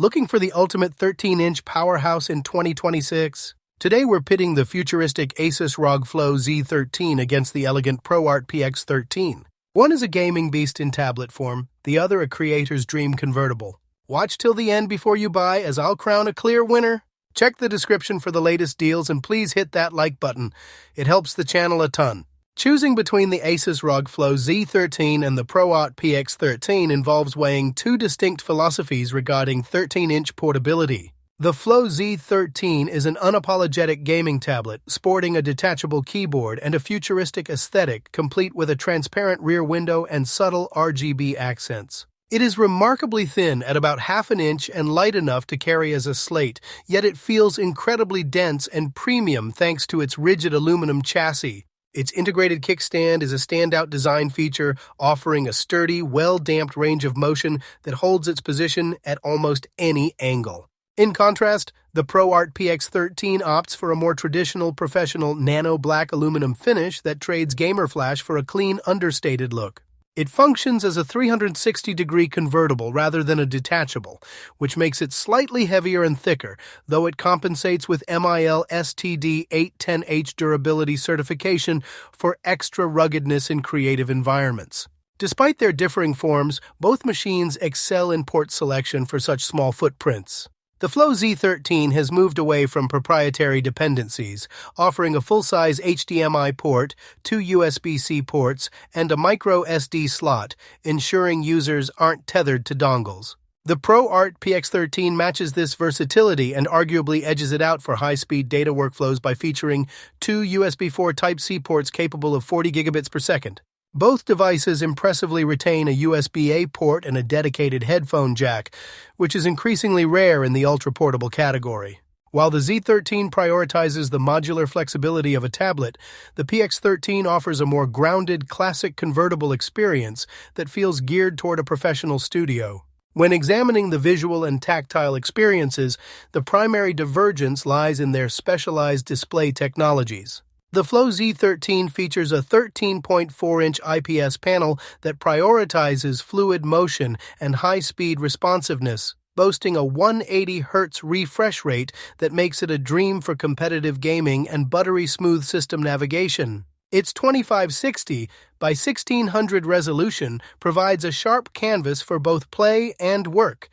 Looking for the ultimate 13-inch powerhouse in 2026? Today we're pitting the futuristic Asus ROG Flow Z13 against the elegant ProArt PX13. One is a gaming beast in tablet form, the other a creator's dream convertible. Watch till the end before you buy, as I'll crown a clear winner. Check the description for the latest deals and please hit that like button. It helps the channel a ton. Choosing between the Asus ROG Flow Z13 and the ProArt PX13 involves weighing two distinct philosophies regarding 13-inch portability. The Flow Z13 is an unapologetic gaming tablet, sporting a detachable keyboard and a futuristic aesthetic complete with a transparent rear window and subtle RGB accents. It is remarkably thin at about half an inch and light enough to carry as a slate, yet it feels incredibly dense and premium thanks to its rigid aluminum chassis. Its integrated kickstand is a standout design feature, offering a sturdy, well-damped range of motion that holds its position at almost any angle. In contrast, the ProArt PX13 opts for a more traditional, professional nano-black aluminum finish that trades gamer flash for a clean, understated look. It functions as a 360-degree convertible rather than a detachable, which makes it slightly heavier and thicker, though it compensates with MIL STD 810H durability certification for extra ruggedness in creative environments. Despite their differing forms, both machines excel in port selection for such small footprints. The Flow Z13 has moved away from proprietary dependencies, offering a full-size HDMI port, two USB-C ports, and a micro SD slot, ensuring users aren't tethered to dongles. The ProArt PX13 matches this versatility and arguably edges it out for high-speed data workflows by featuring two USB 4 Type-C ports capable of 40 gigabits per second. Both devices impressively retain a USB-A port and a dedicated headphone jack, which is increasingly rare in the ultra-portable category. While the Z13 prioritizes the modular flexibility of a tablet, the PX13 offers a more grounded, classic convertible experience that feels geared toward a professional studio. When examining the visual and tactile experiences, the primary divergence lies in their specialized display technologies. The Flow Z13 features a 13.4-inch IPS panel that prioritizes fluid motion and high-speed responsiveness, boasting a 180 Hz refresh rate that makes it a dream for competitive gaming and buttery smooth system navigation. Its 2560 by 1600 resolution provides a sharp canvas for both play and work,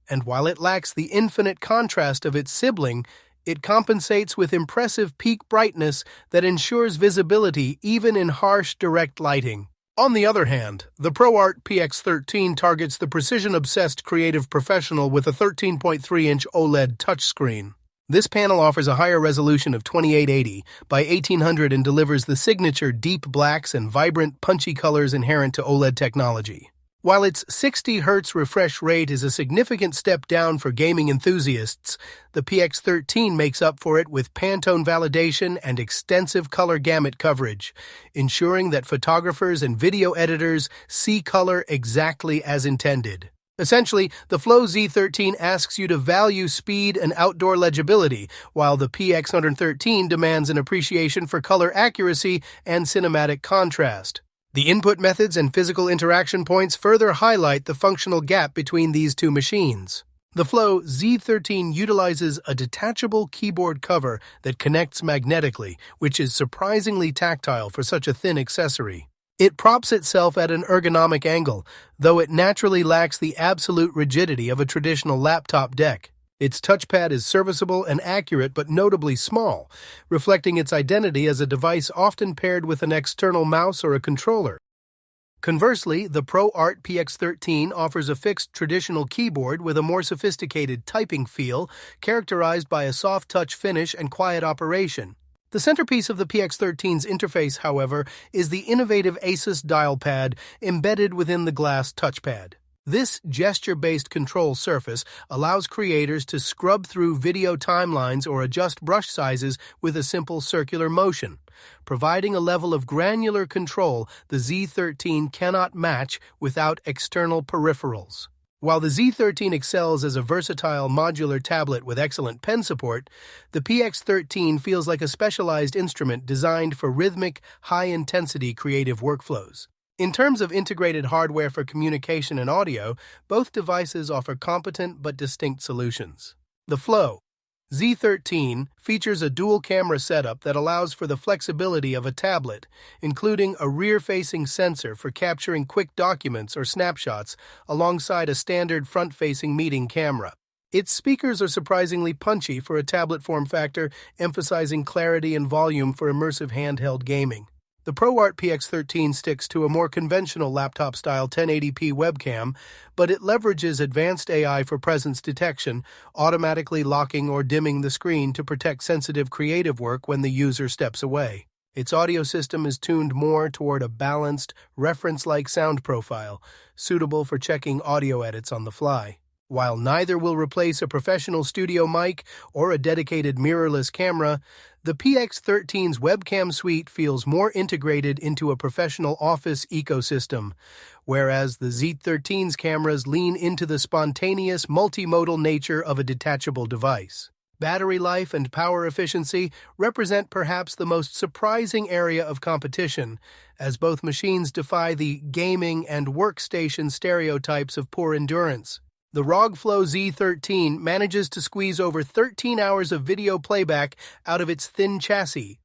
and while it lacks the infinite contrast of its sibling, it compensates with impressive peak brightness that ensures visibility even in harsh, direct lighting. On the other hand, the ProArt PX13 targets the precision-obsessed creative professional with a 13.3-inch OLED touchscreen. This panel offers a higher resolution of 2880 by 1800 and delivers the signature deep blacks and vibrant, punchy colors inherent to OLED technology. While its 60 Hz refresh rate is a significant step down for gaming enthusiasts, the PX13 makes up for it with Pantone validation and extensive color gamut coverage, ensuring that photographers and video editors see color exactly as intended. Essentially, the Flow Z13 asks you to value speed and outdoor legibility, while the PX13 demands an appreciation for color accuracy and cinematic contrast. The input methods and physical interaction points further highlight the functional gap between these two machines. The Flow Z13 utilizes a detachable keyboard cover that connects magnetically, which is surprisingly tactile for such a thin accessory. It props itself at an ergonomic angle, though it naturally lacks the absolute rigidity of a traditional laptop deck. Its touchpad is serviceable and accurate but notably small, reflecting its identity as a device often paired with an external mouse or a controller. Conversely, the ProArt PX13 offers a fixed traditional keyboard with a more sophisticated typing feel, characterized by a soft touch finish and quiet operation. The centerpiece of the PX13's interface, however, is the innovative Asus dial pad embedded within the glass touchpad. This gesture-based control surface allows creators to scrub through video timelines or adjust brush sizes with a simple circular motion, providing a level of granular control the Z13 cannot match without external peripherals. While the Z13 excels as a versatile modular tablet with excellent pen support, the PX13 feels like a specialized instrument designed for rhythmic, high-intensity creative workflows. In terms of integrated hardware for communication and audio, both devices offer competent but distinct solutions. The Flow Z13 features a dual-camera setup that allows for the flexibility of a tablet, including a rear-facing sensor for capturing quick documents or snapshots alongside a standard front-facing meeting camera. Its speakers are surprisingly punchy for a tablet form factor, emphasizing clarity and volume for immersive handheld gaming. The ProArt PX13 sticks to a more conventional laptop-style 1080p webcam, but it leverages advanced AI for presence detection, automatically locking or dimming the screen to protect sensitive creative work when the user steps away. Its audio system is tuned more toward a balanced, reference-like sound profile, suitable for checking audio edits on the fly. While neither will replace a professional studio mic or a dedicated mirrorless camera, the PX13's webcam suite feels more integrated into a professional office ecosystem, whereas the Z13's cameras lean into the spontaneous, multimodal nature of a detachable device. Battery life and power efficiency represent perhaps the most surprising area of competition, as both machines defy the gaming and workstation stereotypes of poor endurance. The ROG Flow Z13 manages to squeeze over 13 hours of video playback out of its thin chassis,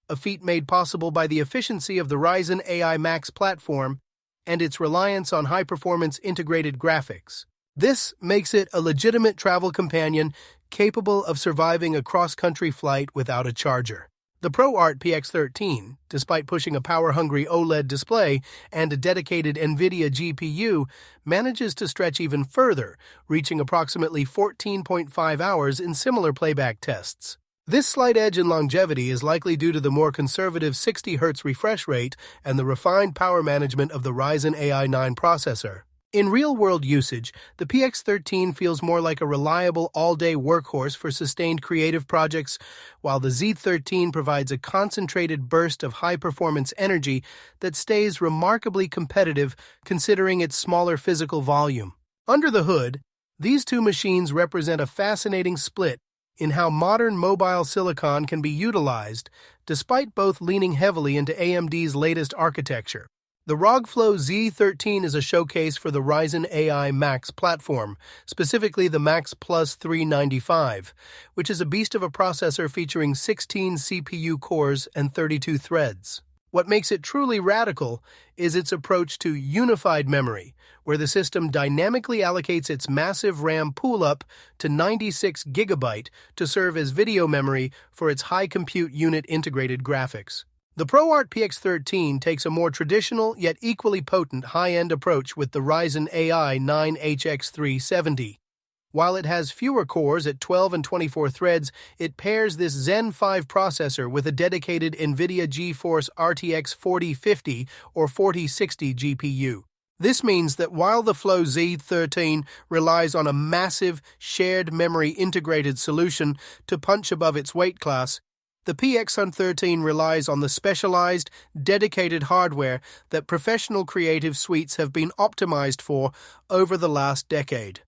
a feat made possible by the efficiency of the Ryzen AI Max platform and its reliance on high-performance integrated graphics. This makes it a legitimate travel companion capable of surviving a cross-country flight without a charger. The ProArt PX13, despite pushing a power-hungry OLED display and a dedicated NVIDIA GPU, manages to stretch even further, reaching approximately 14.5 hours in similar playback tests. This slight edge in longevity is likely due to the more conservative 60 Hz refresh rate and the refined power management of the Ryzen AI 9 processor. In real-world usage, the PX13 feels more like a reliable all-day workhorse for sustained creative projects, while the Z13 provides a concentrated burst of high-performance energy that stays remarkably competitive considering its smaller physical volume. Under the hood, these two machines represent a fascinating split in how modern mobile silicon can be utilized, despite both leaning heavily into AMD's latest architecture. The ROG Flow Z13 is a showcase for the Ryzen AI Max platform, specifically the Max Plus 395, which is a beast of a processor featuring 16 CPU cores and 32 threads. What makes it truly radical is its approach to unified memory, where the system dynamically allocates its massive RAM pool-up to 96 GB to serve as video memory for its high-compute unit integrated graphics. The ProArt PX13 takes a more traditional yet equally potent high-end approach with the Ryzen AI 9HX370. While it has fewer cores at 12 and 24 threads, it pairs this Zen 5 processor with a dedicated NVIDIA GeForce RTX 4050 or 4060 GPU. This means that while the Flow Z13 relies on a massive, shared memory integrated solution to punch above its weight class, the PX13 relies on the specialized, dedicated hardware that professional creative suites have been optimized for over the last decade.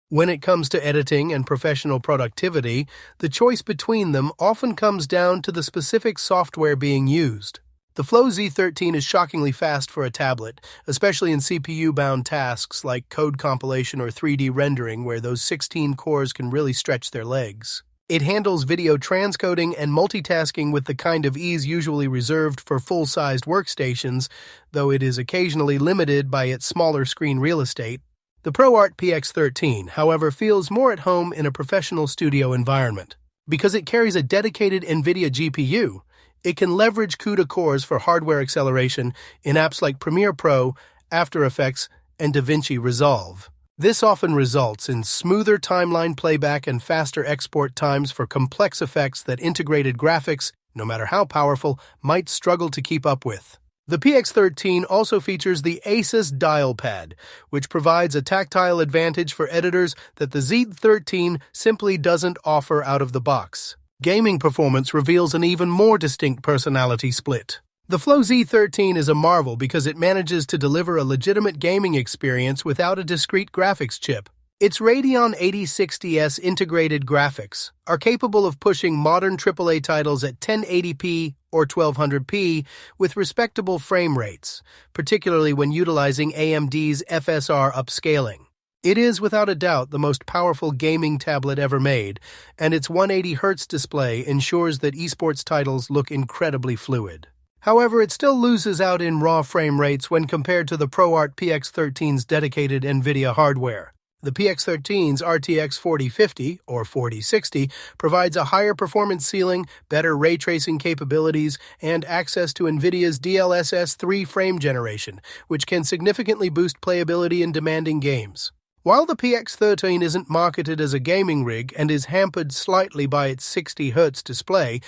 When it comes to editing and professional productivity, the choice between them often comes down to the specific software being used. The Flow Z13 is shockingly fast for a tablet, especially in CPU-bound tasks like code compilation or 3D rendering, where those 16 cores can really stretch their legs. It handles video transcoding and multitasking with the kind of ease usually reserved for full-sized workstations, though it is occasionally limited by its smaller screen real estate. The ProArt PX13, however, feels more at home in a professional studio environment. Because it carries a dedicated NVIDIA GPU, it can leverage CUDA cores for hardware acceleration in apps like Premiere Pro, After Effects, and DaVinci Resolve. This often results in smoother timeline playback and faster export times for complex effects that integrated graphics, no matter how powerful, might struggle to keep up with. The PX13 also features the Asus Dial Pad, which provides a tactile advantage for editors that the Z13 simply doesn't offer out of the box. Gaming performance reveals an even more distinct personality split. The Flow Z13 is a marvel because it manages to deliver a legitimate gaming experience without a discrete graphics chip. Its Radeon 8060S integrated graphics are capable of pushing modern AAA titles at 1080p or 1200p with respectable frame rates, particularly when utilizing AMD's FSR upscaling. It is, without a doubt, the most powerful gaming tablet ever made, and its 180Hz display ensures that esports titles look incredibly fluid. However, it still loses out in raw frame rates when compared to the ProArt PX13's dedicated NVIDIA hardware. The PX13's RTX 4050 or 4060 provides a higher performance ceiling, better ray tracing capabilities, and access to NVIDIA's DLSS 3 frame generation, which can significantly boost playability in demanding games. While the PX13 isn't marketed as a gaming rig and is hampered slightly by its 60Hz display,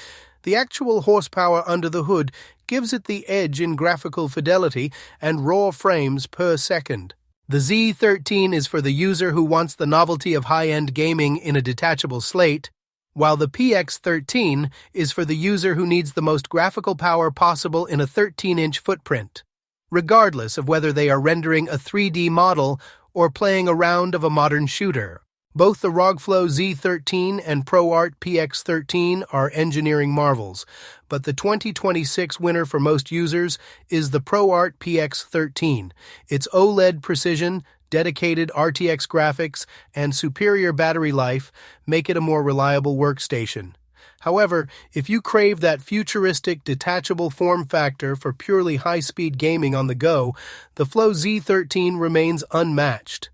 the actual horsepower under the hood gives it the edge in graphical fidelity and raw frames per second. The Z13 is for the user who wants the novelty of high-end gaming in a detachable slate, while the PX13 is for the user who needs the most graphical power possible in a 13-inch footprint, regardless of whether they are rendering a 3D model or playing a round of a modern shooter. Both the ROG Flow Z13 and ProArt PX13 are engineering marvels, but the 2026 winner for most users is the ProArt PX13. Its OLED precision, dedicated RTX graphics, and superior battery life make it a more reliable workstation. However, if you crave that futuristic, detachable form factor for purely high-speed gaming on the go, the Flow Z13 remains unmatched.